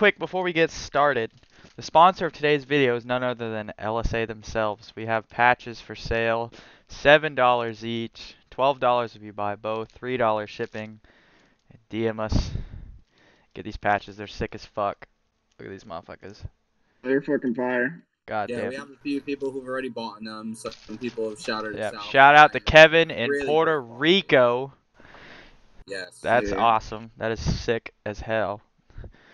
quick before we get started, the sponsor of today's video is none other than LSA themselves. We have patches for sale, $7 each, $12 if you buy both, $3 shipping. DM us. Get these patches, they're sick as fuck. Look at these motherfuckers. They're fucking fire. God Yeah, damn. we have a few people who've already bought them. Some people have shouted us out. Shout out to Kevin in Really Puerto Rico. Yes. That's awesome. That is sick as hell.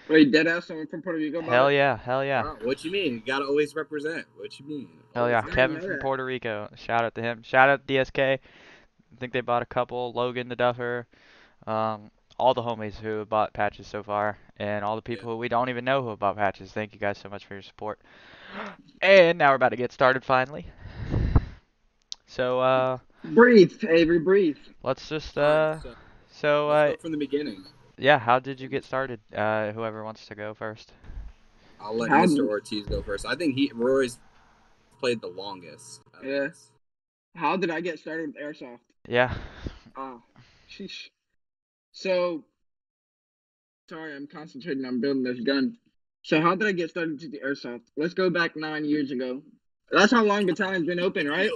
Wait, deadass someone from Puerto Rico? Hell yeah, hell yeah. Wow, what you mean? You gotta always represent. What you mean? Hell yeah, I Kevin know from that. Puerto Rico. Shout out to him. Shout out to DSK. I think they bought a couple. Logan the Duffer. All the homies who have bought patches so far. And all the people who we don't even know who have bought patches. Thank you guys so much for your support. And now we're about to get started finally. So, breathe, Avery, breathe. let's just, Let's go from the beginning. Yeah, how did you get started? Whoever wants to go first. I'll let Mr. Ortiz go first. I think Roy's played the longest. Yeah. How did I get started with Airsoft? Yeah. Oh, sheesh. So, sorry, I'm concentrating on building this gun. So how did I get started to the Airsoft? Let's go back 9 years ago. That's how long Battalion's been open, right?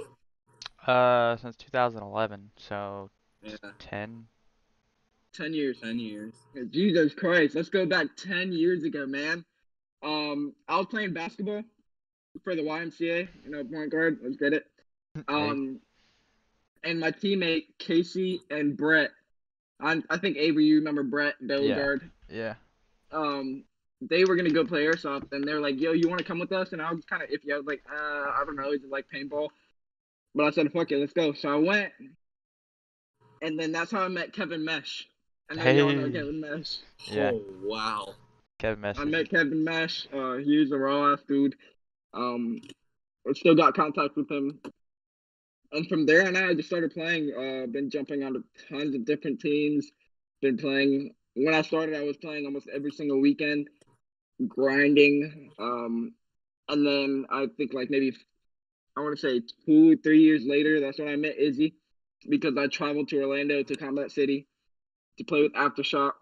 Since 2011, so Yeah. 10 years. 10 years. Jesus Christ, let's go back 10 years ago, man. I was playing basketball for the YMCA, point guard. Let's get it. And my teammate Casey and Brett. I think Avery, you remember Brett, Beauregard. Yeah. They were gonna go play Airsoft, and they're like, "Yo, you want to come with us?" And I was kind of iffy. I was like, I don't know, is it like paintball? But I said, "Fuck it, let's go." So I went, and then that's how I met Kevin Mesh. I know y'all know Kevin Mesh. Yeah. Oh wow. Kevin Mesh. I met Kevin Mesh. He was a raw ass dude. I still got contact with him. And from there on out, I just started playing. Been jumping onto tons of different teams. Been playing. When I started, I was playing almost every single weekend, grinding. And then I think like maybe, I want to say 2-3 years later, that's when I met Izzy, because I traveled to Orlando, to Combat City, to play with Aftershock.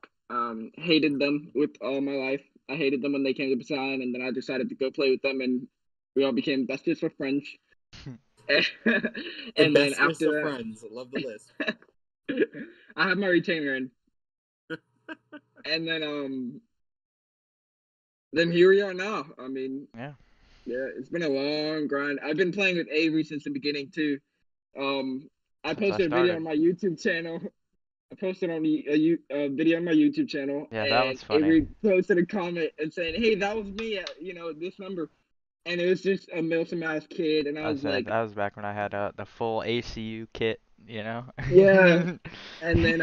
Hated them with all my life. I hated them when they came to Battalion, and then I decided to go play with them, and we all became bestest of friends. And then after that, friends. I love the list. I have my retainer in. And then here we are now. I mean, yeah, it's been a long grind. I've been playing with Avery since the beginning too. I posted a video on my YouTube channel. I posted on a video on my YouTube channel. Yeah, that was funny. Avery posted a comment and saying, "Hey, that was me at this number," and it was just a Milton ass kid, and I was like, that was back when I had the full ACU kit, Yeah. And then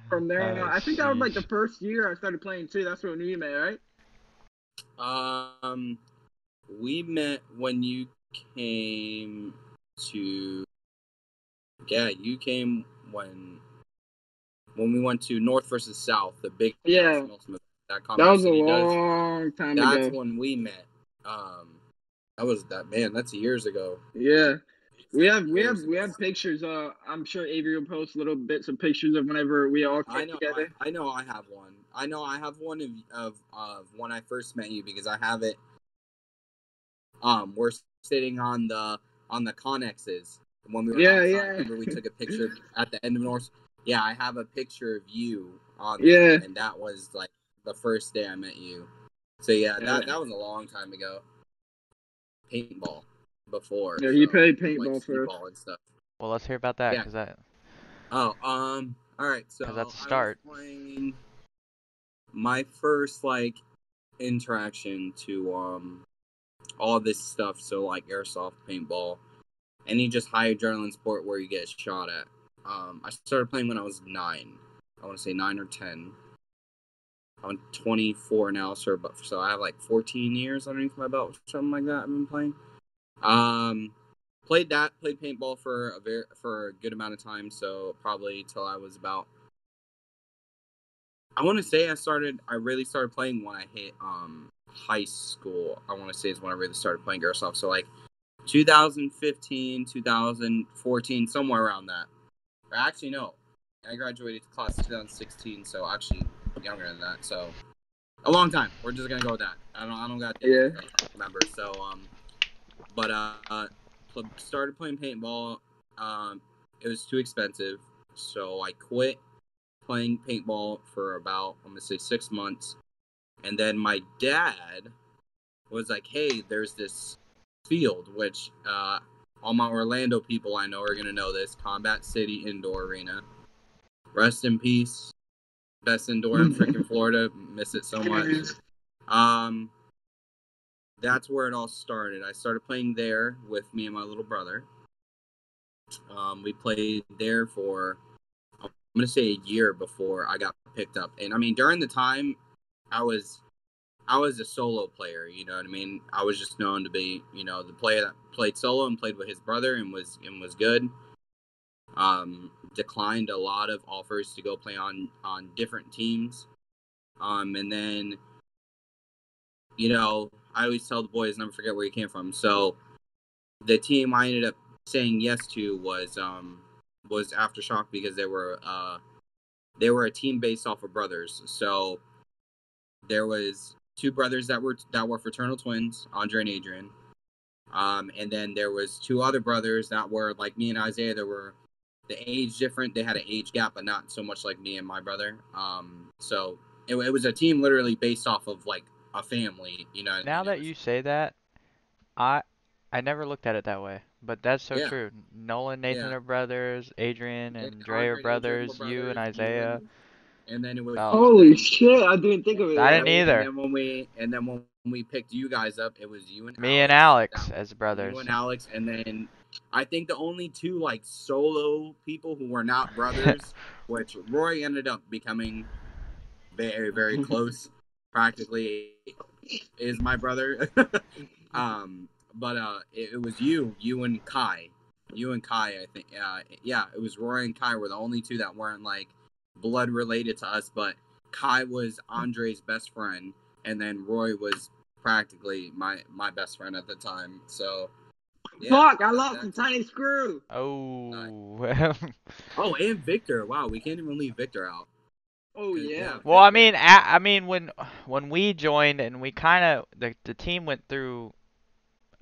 from there on out, I think that was like the first year I started playing too. That's when we met, right? We met when you came to. Yeah, you came when we went to North versus South, the big that was a long time ago. That's when we met. That's years ago. Yeah. We have pictures. I'm sure Avery will post little bits of pictures of whenever we all came together. I know I have one. I know I have one of when I first met you, because I have it. We're sitting on the Connexes when we were outside. Remember we took a picture at the end of North. Yeah, I have a picture of you on there, and that was like the first day I met you. So that was a long time ago. Paintball. Before. Yeah, he played paintball like, first. And stuff. Well, let's hear about that, because that. Oh, all right. So that's a start. I was playing my first interaction to all this stuff. So like airsoft, paintball, any just high adrenaline sport where you get shot at. I started playing when I was 9. I want to say 9 or 10. I'm 24 now, so I have like 14 years underneath my belt, something like that. I've been playing. Played paintball for a good amount of time, so probably till I was about, I want to say I really started playing when I hit high school. I want to say is when I really started playing airsoft, so like 2015, 2014, somewhere around that. Or actually no, I graduated class of 2016, so actually younger than that. So A long time. We're just gonna go with that. I don't got the Yeah. remember. So but started playing paintball. It was too expensive, so I quit playing paintball for about, I'm gonna say, 6 months, and then my dad was like, "Hey, there's this field," which all my Orlando people I know are gonna know this. Combat City Indoor Arena. Rest in peace. Best indoor in freaking Florida. Miss it so much. That's where it all started. I started playing there with me and my little brother. We played there for, I'm gonna say, a year before I got picked up. And I mean, during the time, I was a solo player. You know what I mean? I was just known to be, the player that played solo and played with his brother and was good. Declined a lot of offers to go play on different teams. And then, I always tell the boys never forget where you came from. So the team I ended up saying yes to was Aftershock, because they were a team based off of brothers. So there was two brothers that were fraternal twins, Andre and Adrian. And then there was two other brothers that were like me and Isaiah. There were the age different. They had an age gap, but not so much like me and my brother. So it was a team literally based off of like a family. Now that you say that, I never looked at it that way, but that's so true. Nolan, Nathan are brothers, Adrian and Dre are brothers, you and Isaiah. And then it was holy shit! I didn't think of it. I didn't either. And then when we picked you guys up, it was you and me and Alex as brothers. You and Alex, and then I think the only two like solo people who were not brothers, which Roy ended up becoming very, very close, practically is my brother. But it was you and Kai. You and Kai, I think. It was Roy and Kai were the only two that weren't like blood related to us, but Kai was Andre's best friend, and then Roy was practically my best friend at the time. So fuck, I lost the tiny screw. Oh. Oh, and Victor. Wow, we can't even leave Victor out. Oh yeah. Well, I mean, when we joined and we kind of the team went through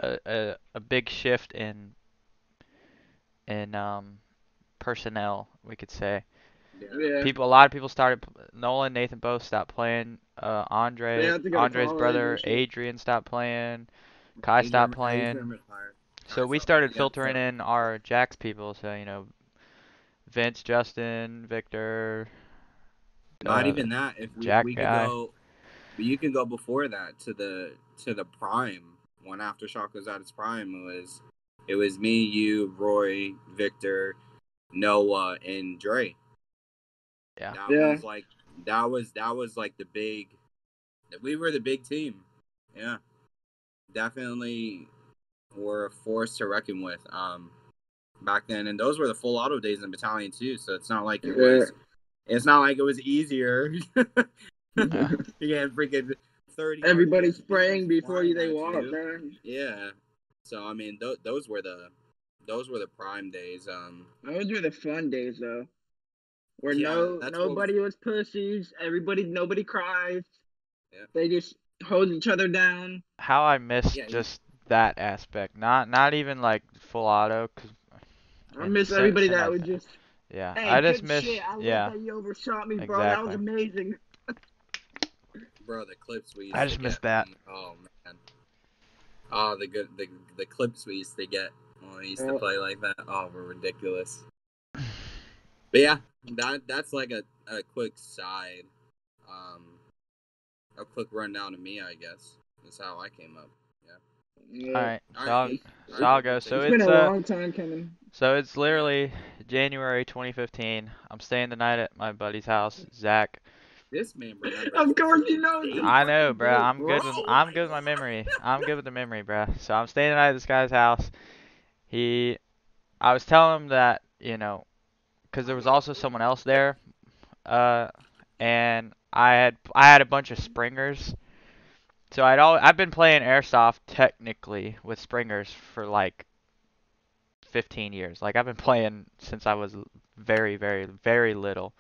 a big shift in personnel, we could say. Yeah. A lot of people started. Nolan, Nathan both stopped playing. Andre's brother Adrian stopped playing. Kai stopped playing. So we started filtering in our Jax people. So Vince, Justin, Victor. Not even that. If we could go, but you can go before that to the prime, when Aftershock was at its prime. It was me, you, Roy, Victor, Noah, and Dre. Yeah. That was like the big. We were the big team. Yeah. Definitely were a force to reckon with. Back then, and those were the full auto days in battalion too. So it's not like it was. It's not like it was easier. You had freaking 30. Everybody spraying before they walk, man. Yeah. So I mean, those were the prime days. Those were the fun days, though. Where nobody was pussies. Nobody cries. Yeah. They just hold each other down. How I miss just that aspect. Not even like full auto. I miss everybody that would just. Yeah, hey, I just miss. Shit. I love that you overshot me, bro. That was amazing. Bro, the clips we used I just miss that. Oh man. Oh, the clips we used to get when we used to play like that. Oh, were ridiculous. But yeah, that's like a quick side, a quick rundown of me, I guess. That's how I came up. Yeah. Alright, so I'll go. So it's been a long time coming. So it's literally January 2015. I'm staying the night at my buddy's house, Zach. This man remembers. Of course you know. I know, bro. I'm good with my memory. I'm good with the memory, bro. So I'm staying the night at this guy's house. I was telling him that, because there was also someone else there, and I had a bunch of springers. So I've been playing Airsoft technically with springers for like 15 years. Like I've been playing since I was very, very, very little.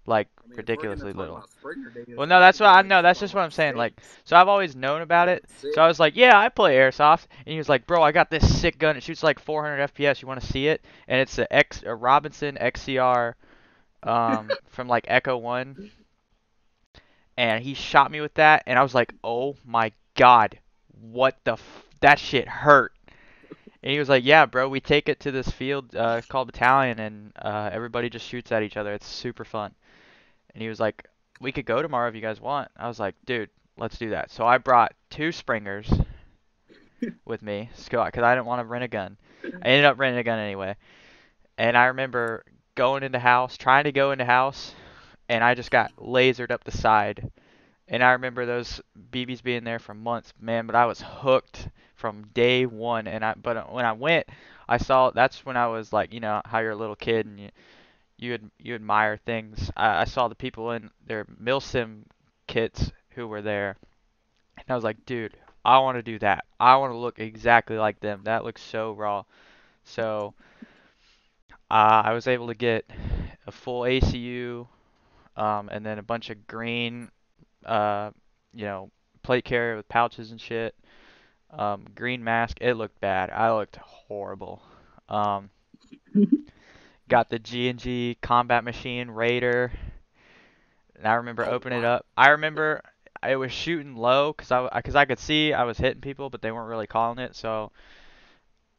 like I mean, if we're gonna ridiculously talk little. about Springer days, Well, we no, need that's to what go I like know. That's just what I'm about saying. Like, 6. so I've always known about it. That's So I was 6. like, yeah, I play Airsoft. And he was like, bro, I got this sick gun. It shoots like 400 FPS. You want to see it? And it's a Robinson XCR from like Echo 1. And he shot me with that. And I was like, oh my God, what the that shit hurt. And he was like, yeah, bro, we take it to this field called Battalion, and everybody just shoots at each other. It's super fun. And he was like, we could go tomorrow if you guys want. I was like, dude, let's do that. So I brought 2 Springers with me because I didn't want to rent a gun. I ended up renting a gun anyway. And I remember going into house, trying to go into house, and I just got lasered up the side. And I remember those BBs being there for months, man, but I was hooked from day one. But when I went, I saw that's when I was like, you know, how you're a little kid and you admire things. I saw the people in their milsim kits who were there, and I was like, dude, I want to do that. I want to look exactly like them. That looks so raw. So I was able to get a full ACU, and then a bunch of green, uh, you know, plate carrier with pouches and shit. Green mask. It looked bad. I looked horrible. Um, got the G&G combat machine Raider. And I remember Oh opening it wow. up. I remember I was shooting low because I could see I was hitting people, but they weren't really calling it. So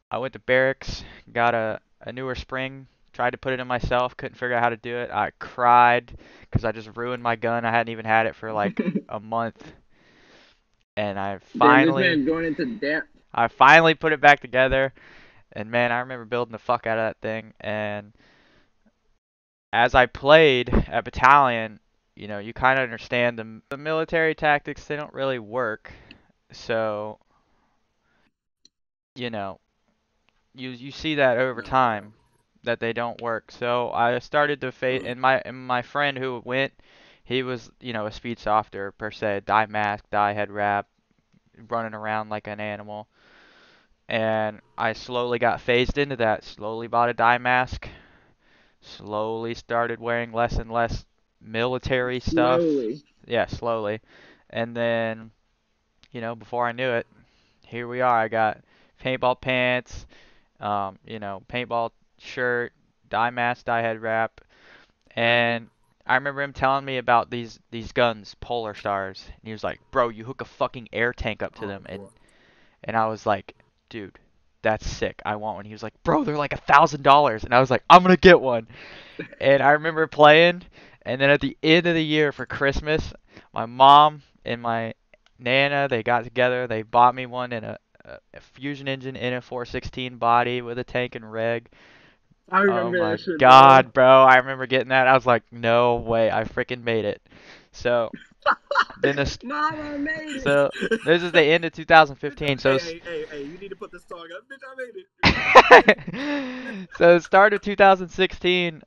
I went to barracks, got a newer spring, tried to put it in myself, couldn't figure out how to do it. I cried because I just ruined my gun. I hadn't even had it for like a month, and Damn, this man going into depth. I finally put it back together. And man, I remember building the fuck out of that thing. And as I played at Battalion, you know, you kind of understand the military tactics. They don't really work. So, you know, you see that over No, they time don't. that they don't work. So I started to face, and my friend who went, he was, you know, a speed softer per se, dye mask, dye head wrap, running around like an animal. And I slowly got phased into that. Slowly bought a dye mask. Slowly started wearing less and less military stuff. Slowly. Yeah, slowly. And then, you know, before I knew it, here we are. I got paintball pants, you know, paintball shirt, dye mask, dye head wrap, and I remember him telling me about these guns, Polar Stars. And he was like, "Bro, you hook a fucking air tank up to Oh them." boy. And I was like, "Dude, that's sick. I want one." He was like, "Bro, they're like $1,000." And I was like, "I'm gonna get one." And I remember playing, and then at the end of the year for Christmas, my mom and my nana, they got together, they bought me one in a fusion engine in a 416 body with a tank and reg. I Oh remember my that shit, bro. God, bro. I remember getting that. I was like, no way, I freaking made it. So then this Mom, I made it. so this is the end of 2015. So Hey, you need to put this song up. Bitch, I made it. so start of 2016,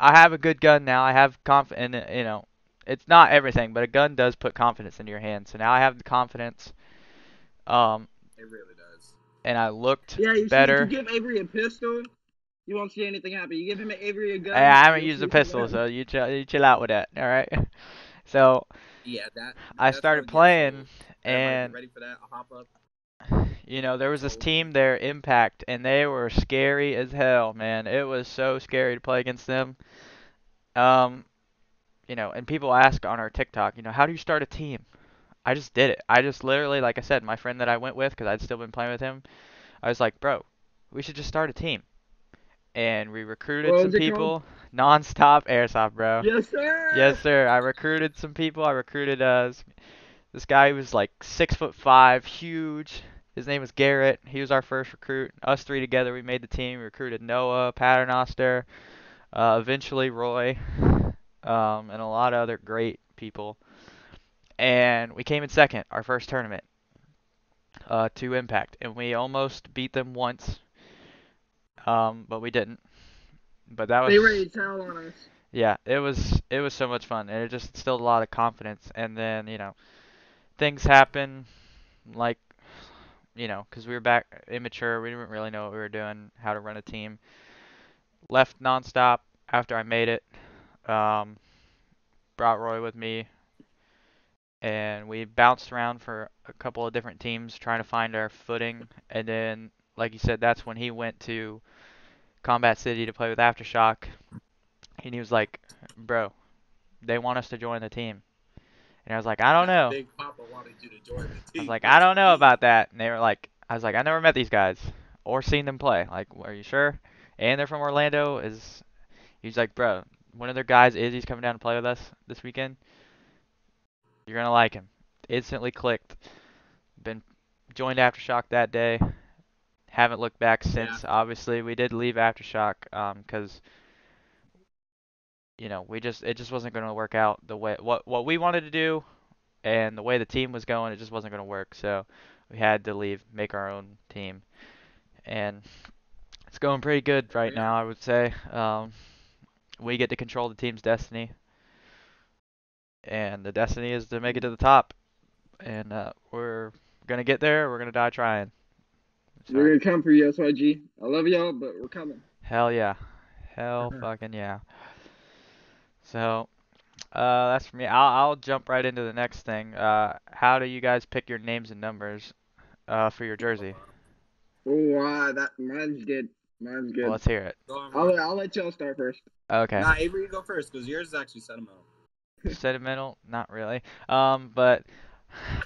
I have a good gun now. I have confidence, you know, it's not everything, but a gun does put confidence into your hands. So now I have the confidence, um, It really does. and I looked Yeah, you see, if you better. give Avery a pistol, you won't see anything happen. You give him Avery a I gun, haven't you'll used a see something pistol, happen. so you chill out with that, all right? So Yeah, I that's started gonna get playing, smooth. Everybody get and ready for that. I'll hop up. you know, there was this So team there, Impact, and they were scary as hell, man. It was so scary to play against them. Um, you know, and people ask on our TikTok, you know, how do you start a team? I just did it. I just literally, like I said, my friend that I went with, because I'd still been playing with him, I was like, bro, we should just start a team. And we recruited What some was it called? people. Non-stop airsoft, bro. Yes, sir. Yes, sir. I recruited some people. I recruited this guy who was like 6'5", huge. His name was Garrett. He was our first recruit. Us three together, we made the team. We recruited Noah, Paternoster, eventually Roy, and a lot of other great people. And we came in second, our first tournament, to Impact, and we almost beat them once, but we didn't. But that They was, ready to tell on us. yeah, it was so much fun, and it just instilled a lot of confidence. And then, you know, things happen, like, you know, because we were back immature, we didn't really know what we were doing, how to run a team. Left nonstop after I made it. Um, brought Roy with me, and we bounced around for a couple of different teams trying to find our footing. And then, like you said, that's when he went to Combat City to play with Aftershock. And he was like, bro, they want us to join the team. And I was like, I don't know. Big Papa wanted you to join the I team. was like, I don't know about that. And they were like, I was like, I never met these guys or seen them play. Like, are you sure? And they're from Orlando. He's like, bro, one of their guys, Izzy's coming down to play with us this weekend. You're gonna like him. Instantly clicked. Been joined Aftershock that day. Haven't looked back since. Yeah. Obviously, we did leave Aftershock because it just wasn't going to work out the way what we wanted to do, and the way the team was going, it just wasn't going to work. So we had to leave, make our own team, and it's going pretty good right now, I would say. We get to control the team's destiny, and the destiny is to make it to the top, and we're gonna get there. We're gonna die trying. So, We're gonna come for you, SYG. I love y'all, but we're coming. hell yeah, hell fucking yeah. So that's for me. I'll jump right into the next thing. How do you guys pick your names and numbers for your jersey? Oh, mine's good. Mine's Well, good. let's hear it. I'll let y'all start first. Okay. Nah, Avery, you go first because yours is actually sentimental. Sentimental? Not really. But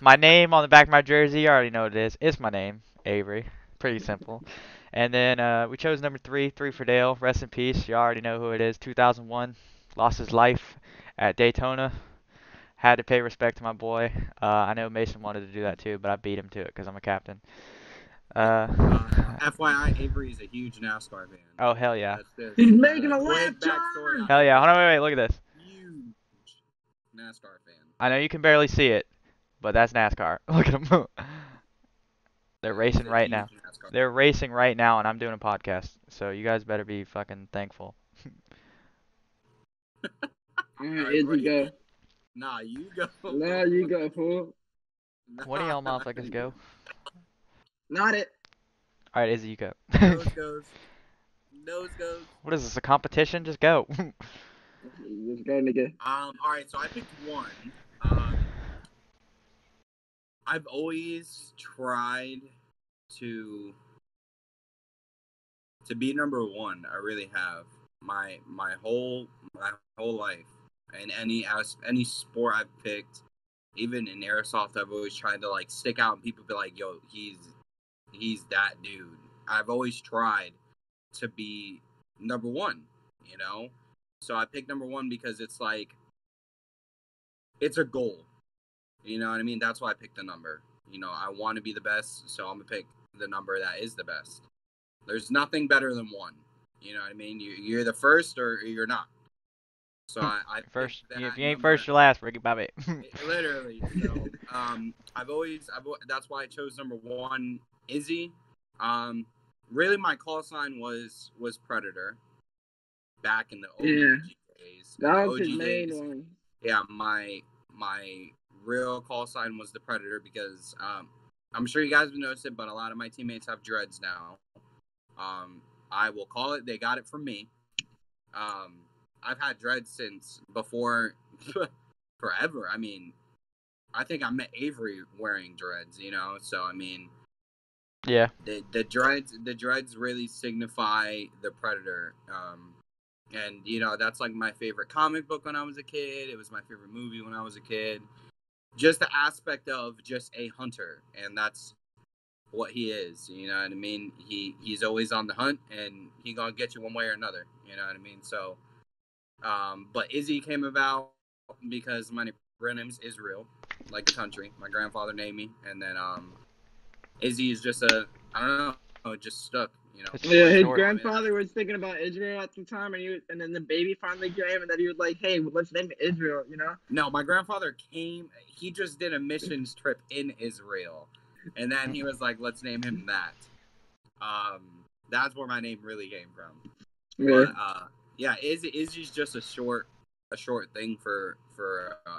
my name on the back of my jersey, you already know what it is. It's my name, Avery. Pretty simple. And then we chose number 3 for Dale. Rest in peace. You already know who it is. 2001. Lost his life at Daytona. Had to pay respect to my boy. I know Mason wanted to do that too, but I beat him to it because I'm a captain. FYI, Avery is a huge NASCAR fan. Oh, hell yeah. He's making a quick left backstory turn. on Hell yeah. Avery. Hold on, wait, look at this. Huge NASCAR fan. I know you can barely see it, but that's NASCAR. Look at them. They're racing right now. They're racing right now, and I'm doing a podcast. So you guys better be fucking thankful. Alright, Izzy, go. Nah, you go. No, you go, fool. One of y'all motherfuckers go. Not it. Alright, Izzy, you go. Nose goes. Nose goes. What is this, a competition? Just go. Just go, nigga. Alright, so I picked one. I've always tried to be number one. I really have. My whole life. In any sport I've picked, even in Airsoft, I've always tried to like stick out and people be like, yo, he's that dude. I've always tried to be number one, you know? So I picked number one because it's like, it's a goal. You know what I mean? That's why I picked the number. You know, I want to be the best, so I'm going to pick the number that is the best. There's nothing better than one. You know what I mean? You're the first or you're not. So I first. picked that If you ain't number. first, you're last, Ricky Bobby. Literally. So, that's why I chose number one, Izzy. Really, my call sign was Predator. Back in the OG days. That was his main one. Yeah, my real call sign was the Predator because I'm sure you guys have noticed it, but a lot of my teammates have dreads now. I will call it. They got it from me. I've had dreads since before forever. I mean, I think I met Avery wearing dreads, you know? So, I mean, yeah. The dreads really signify the Predator. And, you know, that's like my favorite comic book when I was a kid. It was my favorite movie when I was a kid. Just the aspect of just a hunter. And that's what he is, you know what I mean? He's always on the hunt, and he gonna get you one way or another, you know what I mean? So, but Izzy came about because my real name's Israel, like the country. My grandfather named me, and then Izzy is just I don't know, it just stuck, you know. Yeah, his grandfather was thinking about Israel at the time, and then the baby finally came, and then he was like, "Hey, let's name it Israel," you know? No, my grandfather came. He just did a missions trip in Israel. And then he was like, let's name him that. That's where my name really came from. Yeah. But, yeah, Izzy's just a short thing for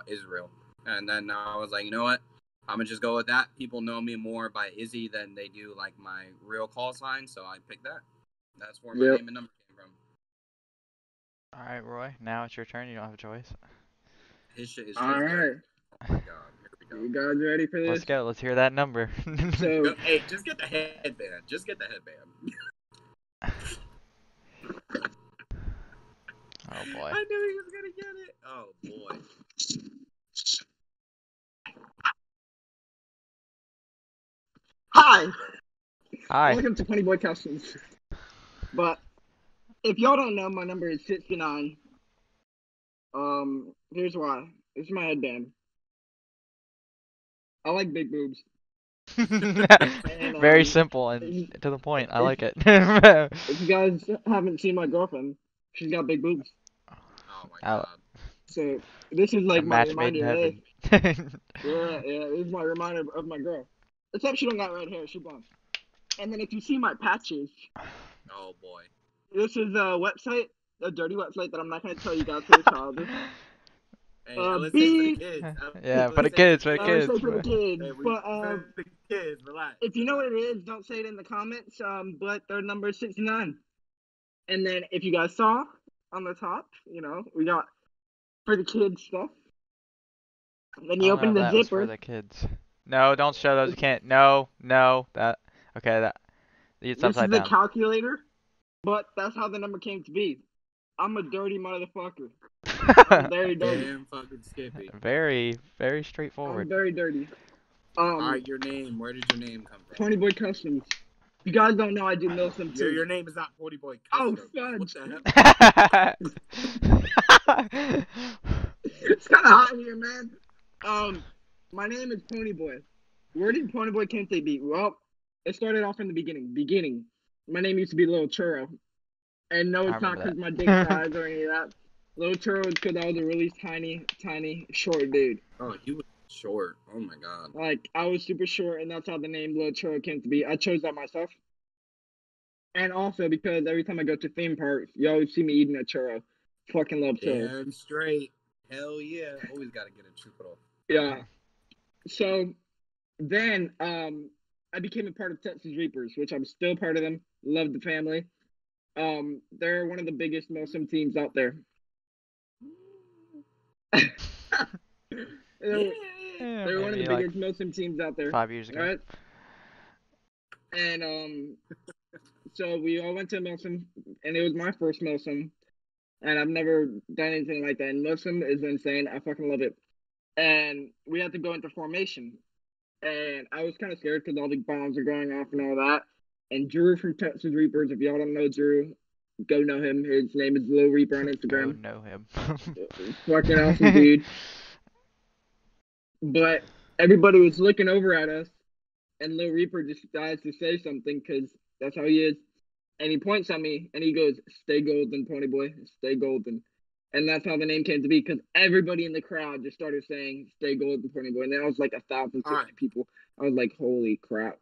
Israel. And then I was like, you know what? I'm going to just go with that. People know me more by Izzy than they do, like, my real call sign. So I picked that. That's where my name and number came from. All right, Roy. Now it's your turn. You don't have a choice. His shit is All just right. good. Oh my god, here we go. You guys ready for this? Let's go. Let's hear that number. So, Hey, just get the headband. Just get the headband. Oh boy. I knew he was gonna get it. Oh boy. hi. Hi. Welcome to 𝕤𝕠𝕕𝕤 Customs. But if y'all don't know, my number is 69. Here's why. It's my headband. I like big boobs. Very simple and to the point. I like it. If you guys haven't seen my girlfriend, she's got big boobs. Oh my Ow. god. So this is A like my match made in reminder. heaven. Yeah, this is my reminder of my girl. Except she don't got red hair, she blonde. And then if you see my patches, Oh boy. this is a website, a dirty website that I'm not gonna tell you guys for the child. Hey, LSA for the B- kids. Yeah, for the LSA kids, for the I kids. say for the kids, Hey, but for the kids, relax. if you know what it is, don't say it in the comments. But their number is 69. And then if you guys saw on the top, you know, we got for the kids stuff. And then I you don't know open if the that was for zipper. the kids. No, don't show those. You can't. No, that. Okay, that. It's This is upside the down. calculator, but that's how the number came to be. I'm a dirty motherfucker. I'm very dirty. Damn fucking Skippy. Very, very I'm straightforward. very dirty. Alright, your name. Where did your name come from? 𝕤𝕠𝕕𝕤 Customs. You guys don't know I do Milsim too. Your name is not 𝕤𝕠𝕕𝕤 Oh, Customs. fudge. What the hell? It's kind of hot in here, man. My name is Ponyboy. Where did Ponyboy Kente be? Well, it started off in the beginning. My name used to be Little Churro. And no, it's not because my dick size or any of that. Little Churro is because I was a really tiny, short dude. Oh, he was short. Oh my god. Like, I was super short, and that's how the name Little Churro came to be. I chose that myself. And also because every time I go to theme parks, you always see me eating a churro. Fucking love churros. Damn straight. Hell yeah. Always gotta get a churro. Yeah. So then I became a part of Texas Reapers, which I'm still part of them. Love the family. They're one of the biggest Milsim teams out there. They're one of the biggest Milsim teams out there. 5 years ago. Right? And so we all went to Milsim, and it was my first Milsim, and I've never done anything like that. And Milsim is insane. I fucking love it. And we had to go into formation, and I was kind of scared because all the bombs are going off and all that. And Drew from Texas Reapers, if y'all don't know Drew, go know him. His name is Lil Reaper on Instagram. Go know him. Fucking awesome dude. But everybody was looking over at us, and Lil Reaper just decides to say something because that's how he is. And he points at me, and he goes, "Stay golden, Ponyboy. Stay golden." And that's how the name came to be, because everybody in the crowd just started saying, "Stay golden, Ponyboy." And there was like 1,060 people. I was like, holy crap.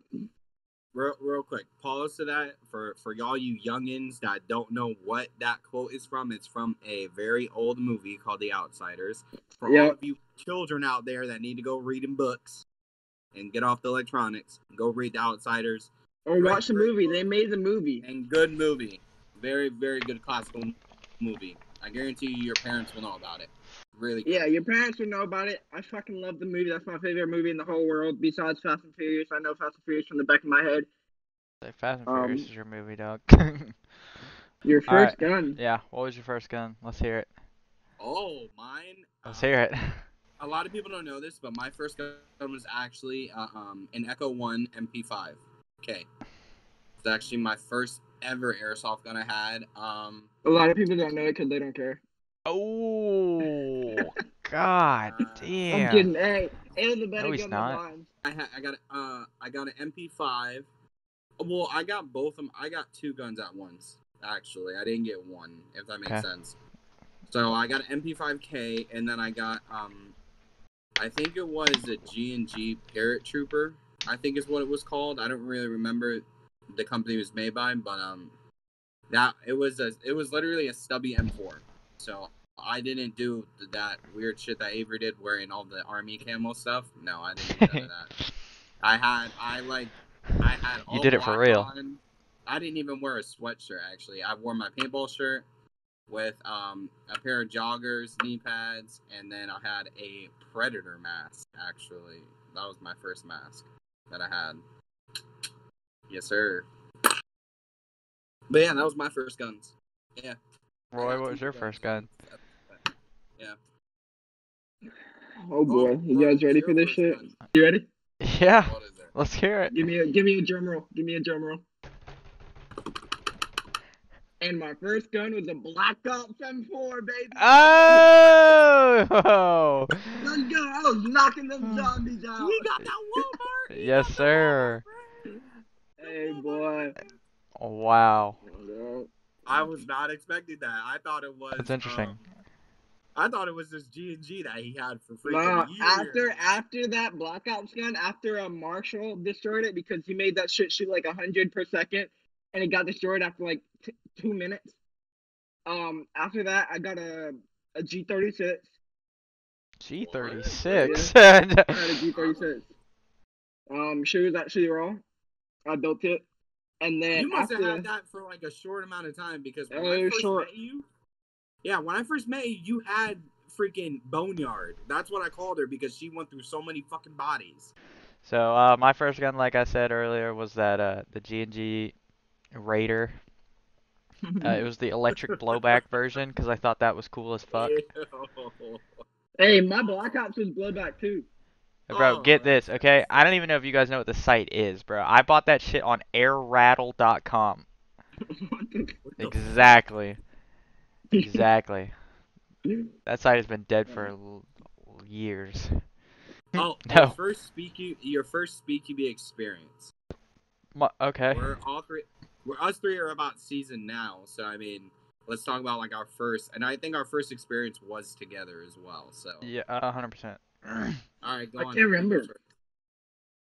Real quick, pause to that for y'all you youngins that don't know what that quote is from. It's from a very old movie called The Outsiders. For all of you children out there that need to go reading books and get off the electronics, go read The Outsiders. Or watch the movie. They made the movie. And good movie. Very, very good classical movie. I guarantee you your parents will know about it. Really good. Yeah, your parents will know about it. I fucking love the movie. That's my favorite movie in the whole world, besides Fast and Furious. I know Fast and Furious from the back of my head. Fast and Furious is your movie, dog. Your first gun. Yeah, what was your first gun? Let's hear it. Oh, mine? Let's hear it. A lot of people don't know this, but my first gun was actually an Echo 1 MP5. Okay. It's actually my first ever airsoft gun I had. A lot of people don't know it because they don't care. Oh, god damn. I'm kidding. Hey, it was a better No, he's gun not. than mine. I got an MP5. Well, I got both of them. I got two guns at once. Actually, I didn't get one. If that makes sense. So I got an MP5K, and then I got I think it was a G&G Parrot Trooper. I think is what it was called. I don't really remember the company it was made by, but that it was literally a stubby M4. So I didn't do that weird shit that Avery did, wearing all the army camo stuff. No, I didn't do none of that. I had all You did it for black real. on. I didn't even wear a sweatshirt, actually. I wore my paintball shirt, with a pair of joggers, knee pads, and then I had a Predator mask. Actually, that was my first mask that I had. Yes, sir. But yeah, that was my first guns. Yeah. Roy, what was your first gun? Yeah. Oh boy, you Roy, guys what was ready your for this first shit? gun? You ready? Yeah, What is it? let's hear it. Give me a drum roll. Give me a drum roll. And my first gun was a Black Ops M4, baby. Oh! Let's go! I was knocking them zombies out. He got that Walmart. Yes, sir. Hey, boy. Oh, wow. I was not expecting that. I thought it was. That's interesting. I thought it was this G&G that he had for freaking No, years. after that Black Ops gun, after Marshall destroyed it because he made that shit shoot like 100 per second, and it got destroyed after like 2 minutes. After that, I got a G36. G36? I had a G36. She was actually raw. I built it, and then You must after have had that for like a short amount of time because when it I was first short. met you, yeah, when I first met you, you had freaking Boneyard. That's what I called her because she went through so many fucking bodies. So, my first gun, like I said earlier, was that, the G&G Raider. It was the electric blowback version because I thought that was cool as fuck. Hey, my Black Ops was blowback too. Bro, Oh, get this, that's okay? nice. I don't even know if you guys know what the site is, bro. I bought that shit on airrattle.com. Exactly. Exactly. That site has been dead for years. Oh, No. your first SpeedQB experience. Okay. Us three are about season now, so I mean, let's talk about like our first, and I think our first experience was together as well. So Yeah, 100%. all right, go I on. can't remember.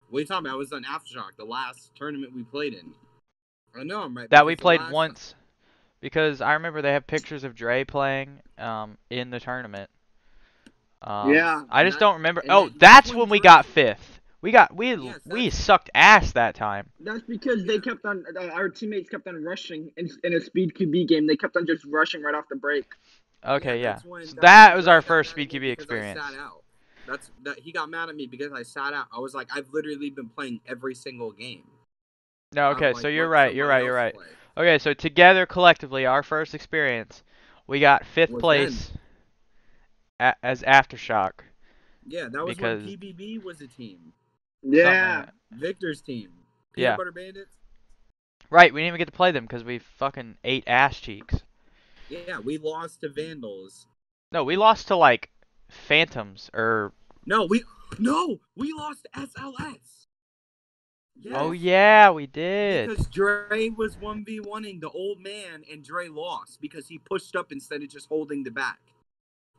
What are you talking about? It was on Aftershock, the last tournament we played in. I know I'm right. That we played once, because I remember they have pictures of Dre playing in the tournament. Yeah. I just don't remember. Oh, that's that's when when we Dre- got 5th. Yes, We that's- sucked ass that time. That's because they kept on, our teammates kept on rushing in a speed QB game. They kept on just rushing right off the break. Okay, yeah. That's when, So that's that when was Dre our got first mad at me SpeedQB because I experience. sat out. He got mad at me because I sat out. I was like, I've literally been playing every single game. No, okay, Like, so you're let right, you're somebody right, you're else right. play. Okay, so together, collectively, our first experience, we got 5th Was place as Aftershock. Yeah, that was Because when PBB was a team. Yeah. Victor's team. Yeah. Peanut Butter Bandits. Right, we didn't even get to play them because we fucking ate ass cheeks. Yeah, we lost to Vandals. No, we lost to like Phantoms or. No, we lost to SLS. Yes. Oh yeah, we did. Because Dre was 1v1ing the old man and Dre lost because he pushed up instead of just holding the back.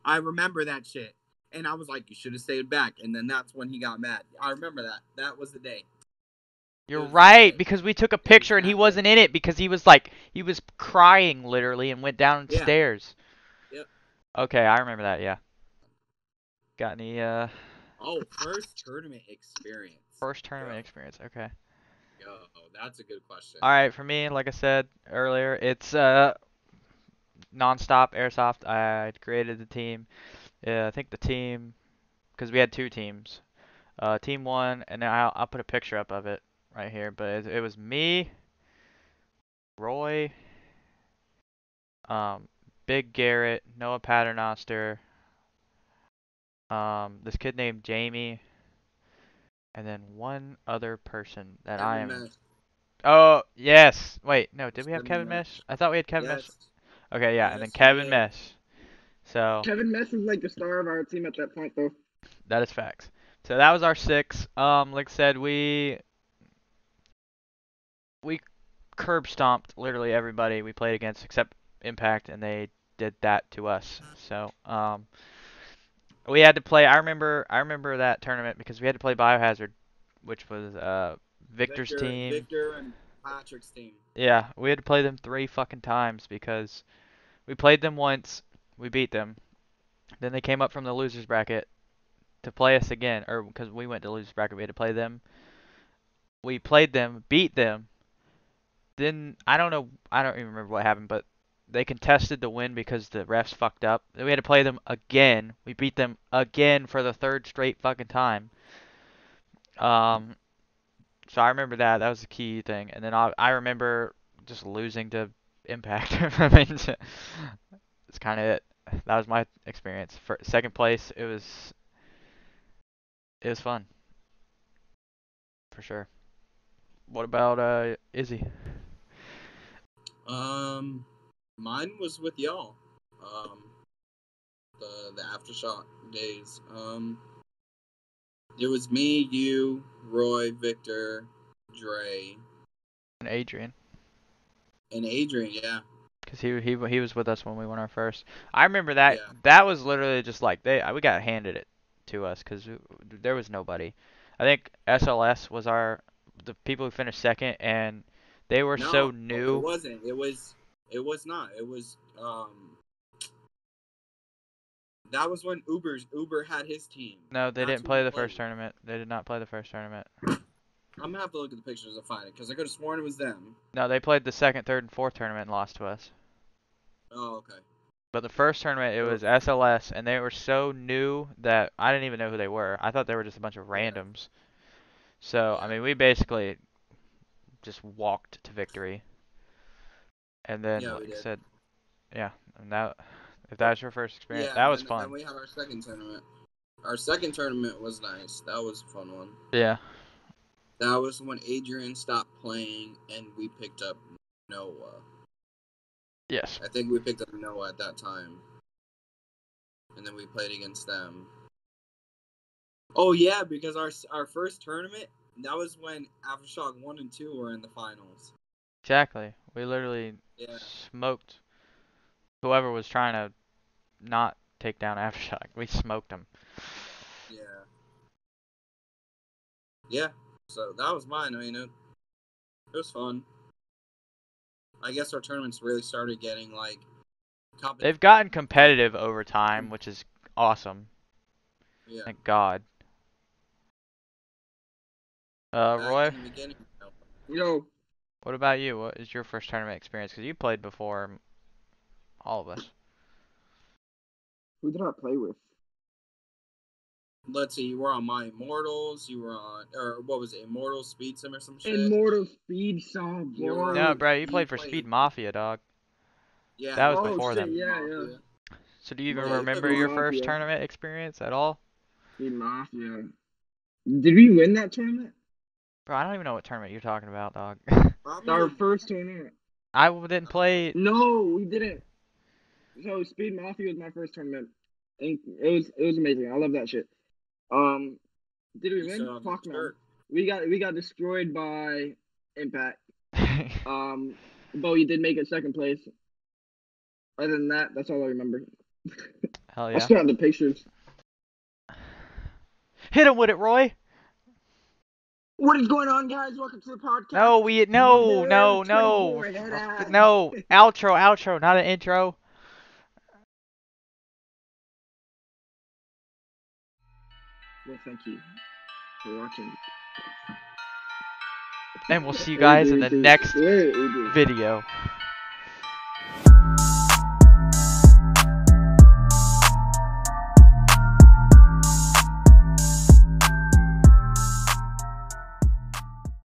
I remember that shit. And I was like, you should have stayed back. And then that's when he got mad. I remember that. That was the day. You're right, because we took a picture and he wasn't in it because he was crying literally and went downstairs. Yep. Okay, I remember that, yeah. Got any Oh, first tournament experience. First tournament experience, okay. Yo, that's a good question. Alright, for me, like I said earlier, it's non-stop Airsoft. I created the team. I think the team, because we had 2 teams. Team 1, and then I'll put a picture up of it right here, but it was me, Roy, Big Garrett, Noah Paternoster, this kid named Jamie, and then one other person that I am. Mesh. Oh yes. Wait, no. Did we have Kevin Mesh. Mesh? I thought we had Kevin Mesh. Yes. Okay, yeah, and then Yes, Kevin yeah. Mesh. So Kevin Mesh was like the star of our team at that point, though. that is facts. So that was our 6. Like I said, we curb stomped literally everybody we played against except Impact, and they did that to us. So we had to play. I remember that tournament because we had to play Biohazard, which was Victor's team. Victor and Patrick's team. Yeah, we had to play them 3 fucking times because we played them once, we beat them. Then they came up from the losers bracket to play us again, or because we went to losers bracket, we had to play them. We played them, beat them. Then I don't even remember what happened, but they contested the win because the refs fucked up. Then we had to play them again. We beat them again for the third straight fucking time. So I remember that. That was the key thing. And then I remember just losing to Impact. I mean, it's kind of it. That was my experience. For second place, it was fun for sure. What about Izzy? Mine was with y'all. The Aftershock Days. It was me, you, Roy, Victor, Dre, And Adrian. and Adrian. Yeah. Cause he was with us when we won our first. I remember that. Yeah. That was literally just like we got handed it to us because there was nobody. I think SLS was the people who finished second, and they were so No, it new. wasn't. It was not. It was that was when Uber had his team. No, they That's didn't who play we the played. first tournament. They did not play the first tournament. I'm gonna have to look at the pictures and find it because I could have sworn it was them. No, they played the second, third, and fourth tournament and lost to us. Oh, okay. But the first tournament, it was SLS, and they were so new that I didn't even know who they were. I thought they were just a bunch of randoms. So, I Yeah. mean, we basically just walked to victory. And then, Yeah, we like I did. said, yeah, and if that was your first experience, Yeah, that was then fun. we had our second tournament. Our second tournament was nice. That was a fun one. Yeah. That was when Adrian stopped playing and we picked up Noah. Yes. I think we picked up Noah at that time. And then we played against them. Oh yeah, because our first tournament, that was when Aftershock 1 and 2 were in the finals. Exactly. We literally smoked whoever was trying to not take down Aftershock. We smoked them. Yeah. Yeah. So that was mine. I mean, it was fun. I guess our tournaments really started getting like They've gotten competitive over time, which is awesome. Yeah. Thank God. Roy, In the beginning, Yo, what about you? What is your first tournament experience? Because you played before all of us. who did I play with? Let's see, you were on My Immortals, you were on, or what was it, Immortals Speed Sim or some shit? Immortal Speed Song, You boy. were- No, bro, you you played for played- Speed Mafia, dog. Yeah. That was Oh, before shit, them. yeah. So do you even Yeah, remember Speed your Mafia. first tournament experience at all? Speed Mafia. Did we win that tournament? Bro, I don't even know what tournament you're talking about, dog. Probably Our first tournament. I didn't play. No, we didn't. So Speed Mafia was my first tournament. And it was amazing. I love that shit. Did we win? Fuck no. We got destroyed by Impact. But we did make it second place. Other than that, that's all I remember. Hell I yeah. still have the pictures. Hit him with it, Roy. What is going on, guys? Welcome to the podcast. No, no. Outro, not an intro. Well, thank you for watching. And we'll see you guys in the next video.